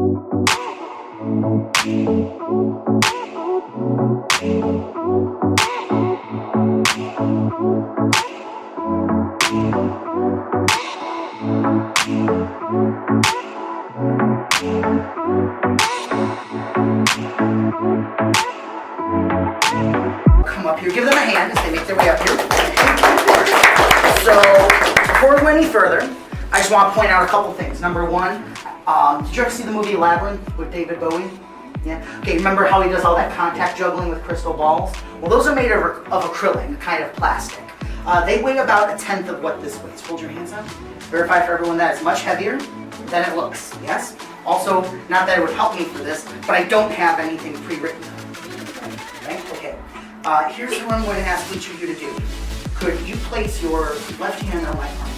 Come up here, give them a hand as they make their way up here. So, before we go any further, I just want to point out a couple things. Number one, did you ever see the movie Labyrinth with David Bowie? Yeah. Okay, remember how he does all that contact juggling with crystal balls? Well, those are made of acrylic, a kind of plastic. They weigh about 1/10 of what this weighs. Hold your hands up. Verify for everyone that it's much heavier than it looks, yes? Also, not that it would help me for this, but I don't have anything pre-written. Okay. Here's what I'm going to ask each of you to do. Could you place your left hand on my arm?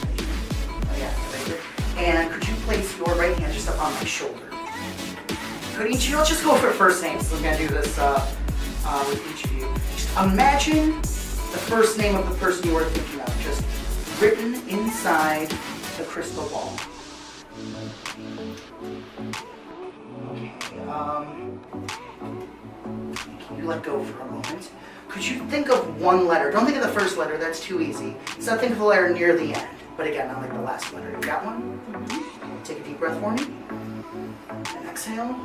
Oh yeah, right here. And could you place your right hand just up on my shoulder? Could each of you, let's just go for first names. So I'm going to do this with each of you. Just imagine the first name of the person you were thinking of, just written inside the crystal ball. Okay, can you let go for a moment? Could you think of one letter? Don't think of the first letter, that's too easy. So think of the letter near the end, but again, not like the last letter. You got one? Mm-hmm. Take a deep breath for me. And exhale.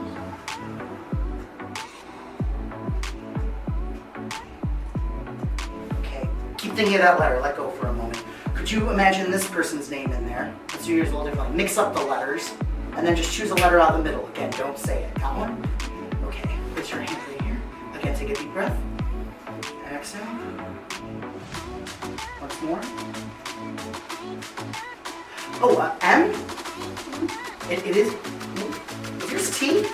Okay, keep thinking of that letter, let go for a moment. Could you imagine this person's name in there? Let's do yours a little differently. Mix up the letters, and then just choose a letter out of the middle. Again, don't say it. Got one? Okay, put your hand right here. Again, take a deep breath. And exhale. Once more. Oh, M? It is. Is yours T?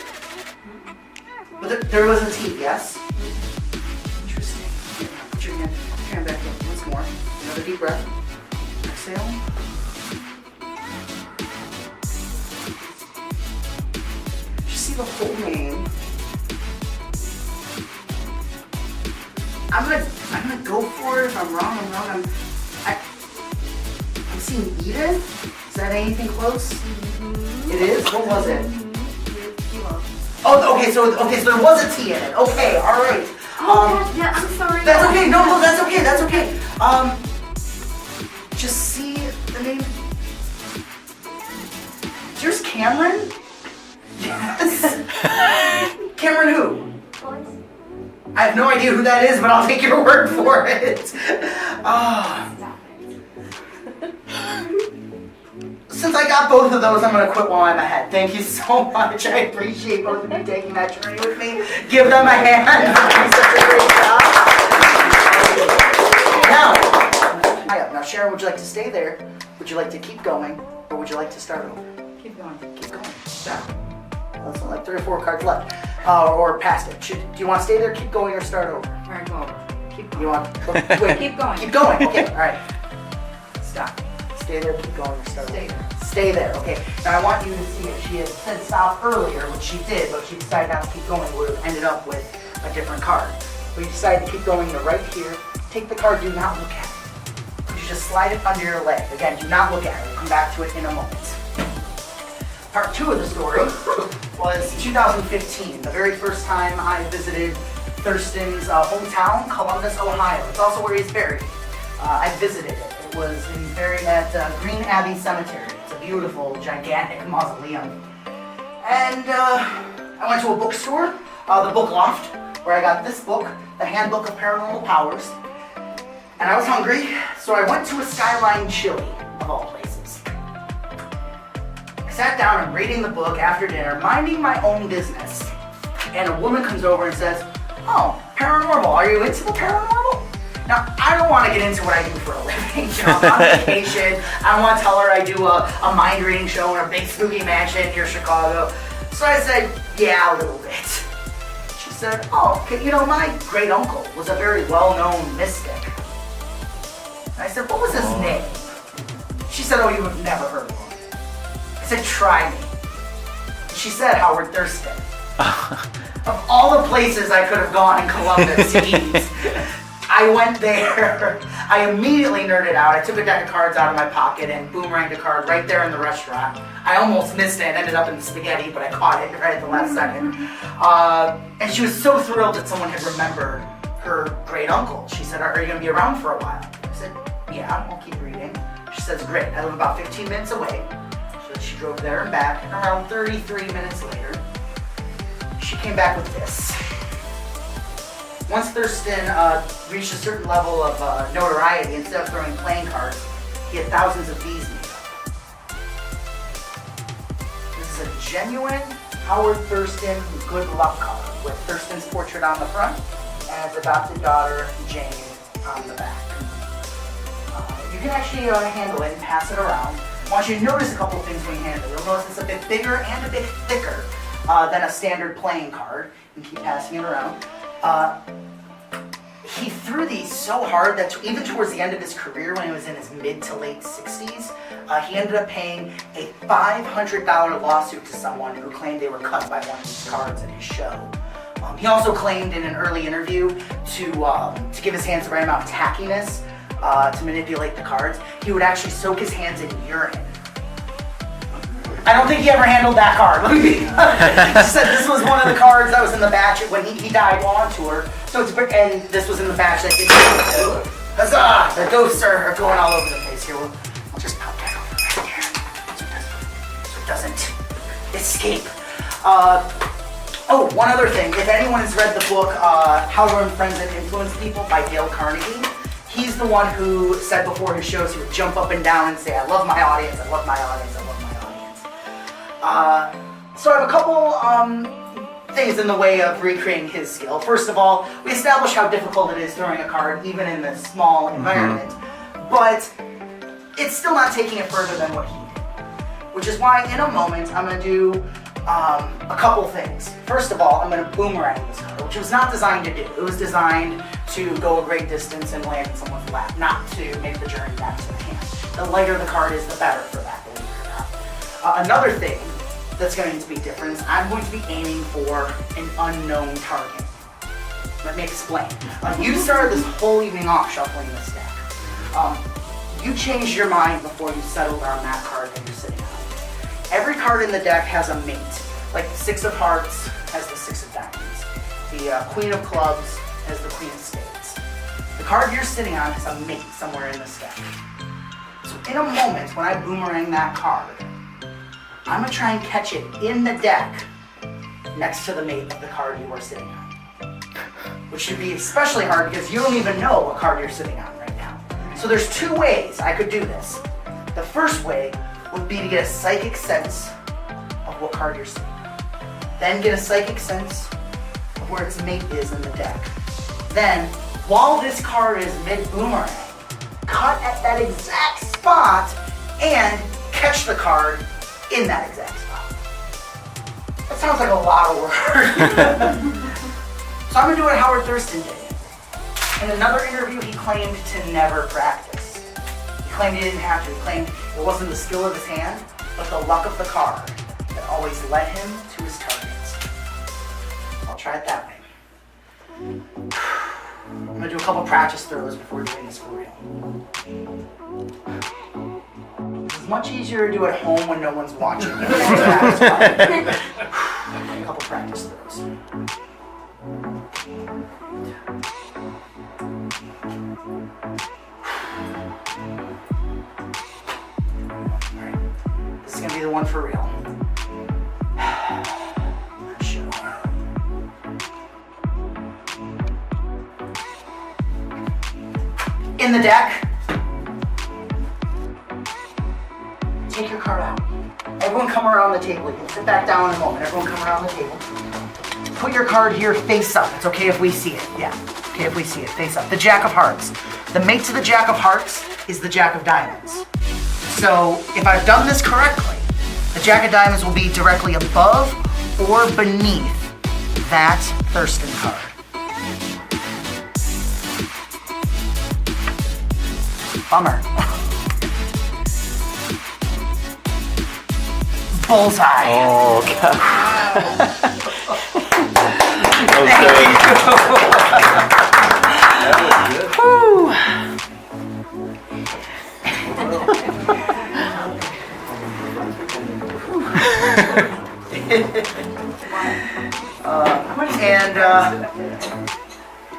But there was a T, yes? Interesting. Put your hand back up once more. Another deep breath. Exhale. Just see the whole name. I'm gonna go for it. If I'm wrong, I'm wrong. I'm seeing Eden. Is that anything close? Mm-hmm. It is? What was it? Mm-hmm. Oh, okay, so there was a T in it. Okay, alright. Yeah, I'm sorry. That's okay, no, that's okay, that's okay. Just see the name. Is yours Cameron? Yes. Cameron who? I have no idea who that is, but I'll take your word for it. Since I got both of those, I'm going to quit while I'm ahead. Thank you so much. I appreciate both of you taking that journey with me. Give them a hand for doing such a great job. Now, Sharon, would you like to stay there? Would you like to keep going? Or would you like to start over? Keep going. Keep going. Yeah. That's like 3 or 4 cards left. Or past it. Do you want to stay there, keep going, or start over? All right, go over. Keep going. You want? Wait. Keep going. Keep going. Okay. All right. Stop. Stay there, keep going, or start Stay over. there. Stay there. Okay. Now I want you to see it. She had said stop earlier, which she did, but she decided not to keep going. Would have ended up with a different card. We decided to keep going to right here. Take the card. Do not look at it. You just slide it under your leg. Again, do not look at it. We'll come back to it in a moment. Part 2 of the story was 2015, the very first time I visited Thurston's hometown, Columbus, Ohio. It's also where he's buried. I visited it. It was buried at Green Abbey Cemetery. It's a beautiful, gigantic mausoleum. And I went to a bookstore, the Book Loft, where I got this book, The Handbook of Paranormal Powers. And I was hungry, so I went to a Skyline Chili, of all places. I sat down and reading the book after dinner, minding my own business. And a woman comes over and says, "Oh, paranormal, are you into the paranormal?" Now, I don't want to get into what I do for a living. You know, I'm on vacation. I don't want to tell her I do a mind reading show in a big spooky mansion near Chicago. So I said, yeah, a little bit. She said, "Oh, okay, you know, my great uncle was a very well-known mystic." And I said, "What was his name?" She said, "Oh, you have never heard of him." I said, "Try me." She said, "Howard Thurston." Of all the places I could have gone in Columbus to eat, I I went there. I immediately nerded out. I took a deck of cards out of my pocket and boomeranged a card right there in the restaurant. I almost missed it and ended up in the spaghetti, but I caught it right at the last second. And she was so thrilled that someone had remembered her great uncle. She said, are you going to be around for a while? I said, yeah, I'll keep reading. She says, great. I live about 15 minutes away. So she drove there and back, and around 33 minutes later, she came back with this. Once Thurston reached a certain level of notoriety, instead of throwing playing cards, he had thousands of bees made up. This is a genuine Howard Thurston good luck card with Thurston's portrait on the front and his adopted daughter, Jane, on the back. You can actually handle it and pass it around. I want you to notice a couple things when you handle it. You'll notice it's a bit bigger and a bit thicker than a standard playing card. You can keep passing it around. He threw these so hard that even towards the end of his career, when he was in his mid to late 60s, he ended up paying a $500 lawsuit to someone who claimed they were cut by one of these cards at his show. He also claimed in an early interview to give his hands the right amount of tackiness to manipulate the cards. He would actually soak his hands in urine. I don't think he ever handled that card. He said this was one of the cards that was in the batch when he died while on tour. So it's and this was in the batch that didn't. Huzzah! The ghosts are going all over the place here. We'll just pop that over right here so it doesn't escape. Oh, one other thing. If anyone has read the book How to Learn Friends and Influence People by Dale Carnegie, he's the one who said before his shows he would jump up and down and say, I love my audience, I love my audience, I love my audience. So I have a couple things in the way of recreating his skill. First of all, we established how difficult it is throwing a card even in this small environment, but it's still not taking it further than what he did. Which is why in a moment I'm going to do a couple things. First of all, I'm going to boomerang this card, which was not designed to do. It was designed to go a great distance and land in someone's lap, not to make the journey back to the hand. The lighter the card is, the better for that, believe it or not. Another thing that's going to be different is I'm going to be aiming for an unknown target. Let me explain. You started this whole evening off shuffling this deck. You changed your mind before you settled on that card that you're sitting on. Every card in the deck has a mate. Like the Six of Hearts has the Six of Diamonds. The Queen of Clubs has the Queen of Spades. The card you're sitting on has a mate somewhere in this deck. So in a moment, when I boomerang that card, I'm going to try and catch it in the deck next to the mate of the card you are sitting on. Which should be especially hard because you don't even know what card you're sitting on right now. So there's two ways I could do this. The first way would be to get a psychic sense of what card you're sitting on. Then get a psychic sense of where its mate is in the deck. Then, while this card is mid-boomerang, cut at that exact spot and catch the card in that exact spot. That sounds like a lot of work. So I'm going to do what Howard Thurston did. In another interview, he claimed to never practice. He claimed he didn't have to. He claimed it wasn't the skill of his hand, but the luck of the card that always led him to his targets. I'll try it that way. I'm going to do a couple practice throws before doing this for real. It's much easier to do at home when no one's watching. A couple practice throws. Alright, this is going to be the one for real. In the deck, take your card out. Everyone come around the table. You can sit back down in a moment. Everyone come around the table. Put your card here face up. It's okay if we see it. Yeah, okay if we see it. Face up. The Jack of Hearts. The mate to the Jack of Hearts is the Jack of Diamonds. So if I've done this correctly, the Jack of Diamonds will be directly above or beneath that Thurston card. Bummer. Bullseye. Oh, God. Thank you.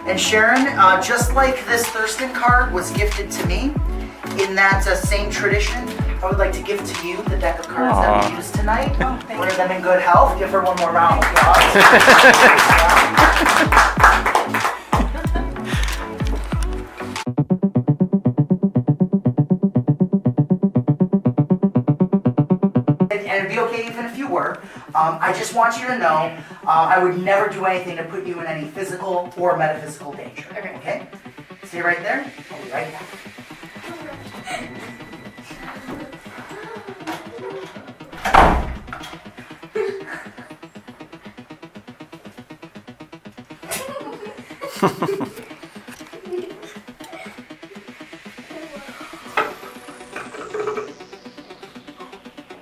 And Sharon, just like this Thurston card was gifted to me, in that same tradition, I would like to give to you the deck of cards that we used tonight. Put them in good health. Give her one more round of And it'd be okay even if you were. I just want you to know, I would never do anything to put you in any physical or metaphysical danger. Okay? Stay right there. I'll be right back.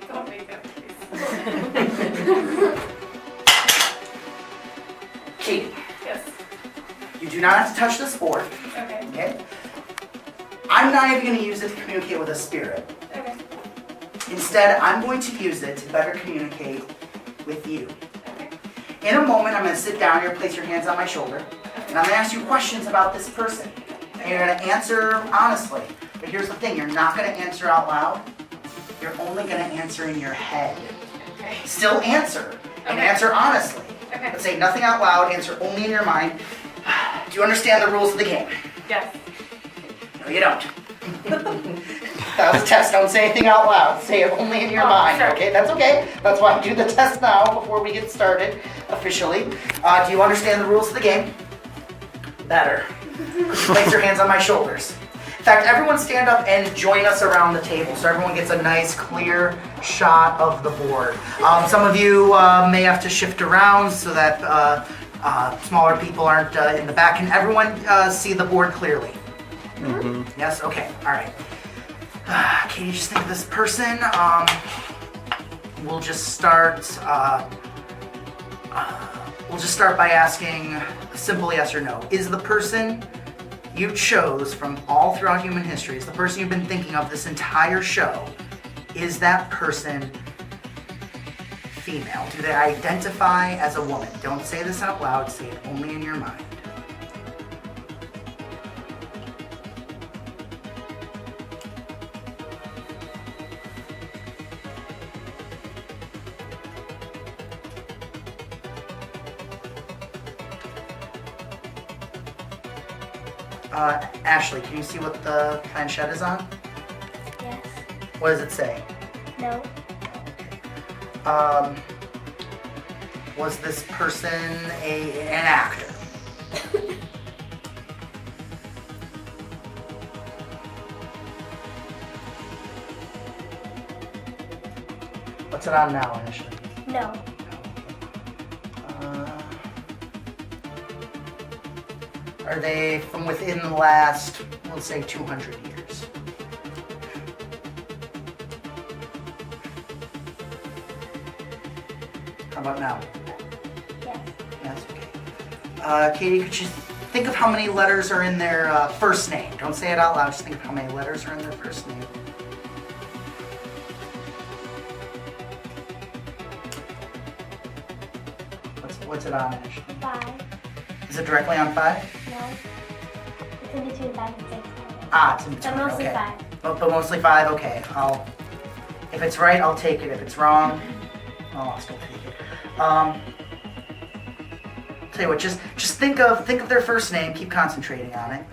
Don't make that face. Katie, Yes. you do not have to touch this board. Okay. Okay? I'm not even going to use it to communicate with a spirit. Okay. Instead, I'm going to use it to better communicate with you. Okay. In a moment, I'm going to sit down here, place your hands on my shoulder, and I'm going to ask you questions about this person. And you're going to answer honestly. But here's the thing, you're not going to answer out loud. You're only going to answer in your head. Okay. Still answer, and Okay. answer honestly. Okay. But say nothing out loud, answer only in your mind. Do you understand the rules of the game? Yes. No, you don't. That was a test. Don't say anything out loud. Say it only in your mind. Sure. Okay, that's okay. That's why I do the test now before we get started officially. Do you understand the rules of the game? Better. Place your hands on my shoulders. In fact, everyone stand up and join us around the table so everyone gets a nice clear shot of the board. Some of you may have to shift around so that smaller people aren't in the back. Can everyone see the board clearly? Mm-hmm. Yes? Okay. All right. Katie, just think of this person. We'll just start by asking a simple yes or no. Is the person you chose from all throughout human history, is the person you've been thinking of this entire show, is that person female? Do they identify as a woman? Don't say this out loud, say it only in your mind. Ashley, can you see what the planchette is on? Yes. What does it say? No. Was this person an actor? What's it on now, Ashley? No. Are they from within the last, let's say, 200 years? How about now? Yes. Yes, okay. Katie, could you think of how many letters are in their first name? Don't say it out loud, just think of how many letters are in their first name. What's it on, Ashley? 5. Is it directly on 5? No. It's in between 5 and 6. Ah, it's in between, But mostly okay. 5. But mostly 5, okay. If it's right, I'll take it. If it's wrong, I'll still take it. Tell you what, just think of their first name, keep concentrating on it.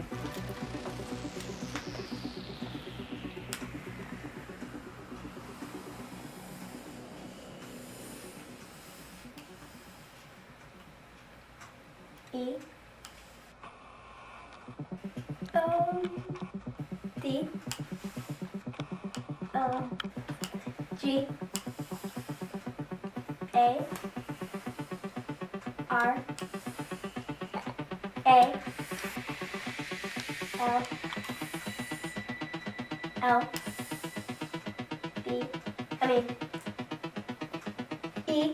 E. O. D. O. G. A. R. A. L. L. B. E.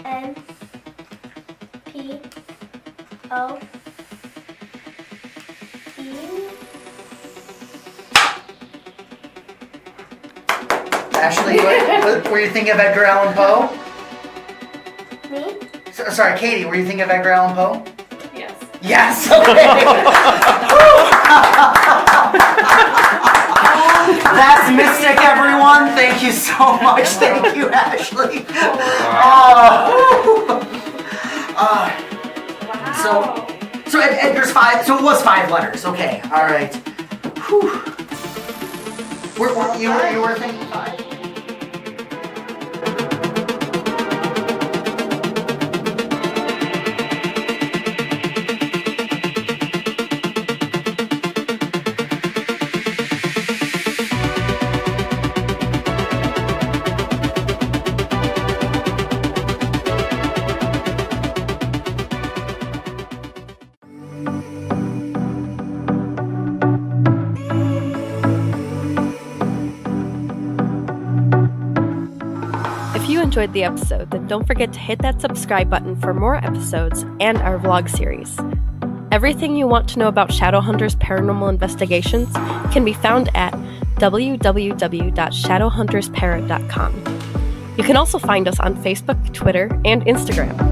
N. P. O. E. Ashley, were you thinking of Edgar Allan Poe? Sorry, Katie, were you thinking of Edgar Allan Poe? Yes. Yes, okay. That's Mystic, everyone. Thank you so much. Thank you, Ashley. Wow. So Edgar's 5. So it was 5 letters. Okay. All right. Whew. You were thinking 5. If you enjoyed the episode, then don't forget to hit that subscribe button for more episodes and our vlog series. Everything you want to know about Shadowhunters Paranormal Investigations can be found at www.shadowhuntersparrot.com. You can also find us on Facebook, Twitter, and Instagram.